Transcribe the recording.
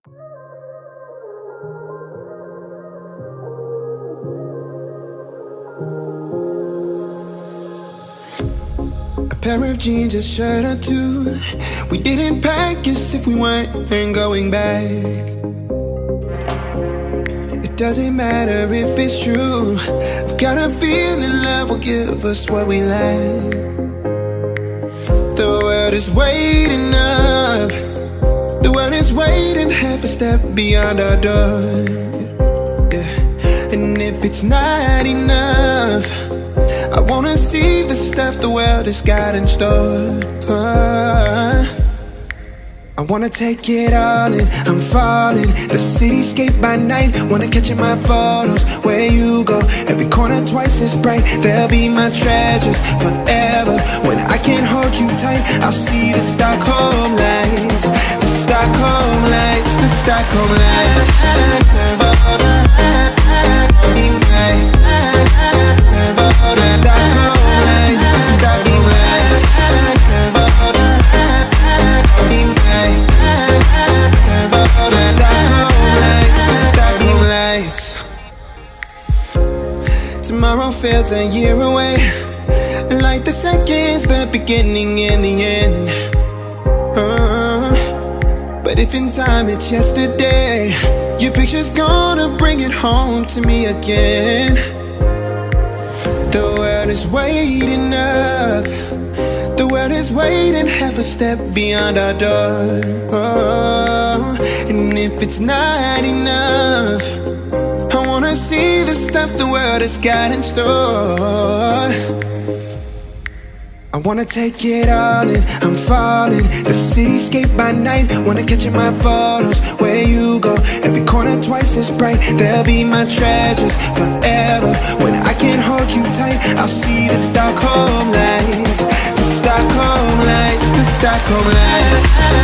A pair of jeans, a shirt or two. We didn't pack as if we weren't going back. It doesn't matter if it's true. I've got a feeling love will give us what we lack. The world is waiting up. The world is waiting half a step beyond our door. Yeah. And if it's not enough, I wanna see the stuff the world has got in store. I wanna take it all in, I'm falling. The cityscape by night, wanna catch in my photos. Where you go, every corner twice as bright. They'll be my treasures forever. When I can't hold you tight, I'll see the Stockholm lights. The Stockholm lights, the Stockholm lights. The Stockholm lights, the Stockholm lights. Tomorrow feels a year away, like the seconds, the beginning and the end. But if in time it's yesterday, your picture's gonna bring it home to me again. The world is waiting up. The world is waiting half a step beyond our door. And if it's not enough, I wanna see the stuff the world has got in store. I wanna take it all in, I'm falling. The cityscape by night, wanna catch in my photos. Where you go, every corner twice as bright. They'll be my treasures forever. When I can't hold you tight, I'll see the Stockholm lights. The Stockholm lights, the Stockholm lights.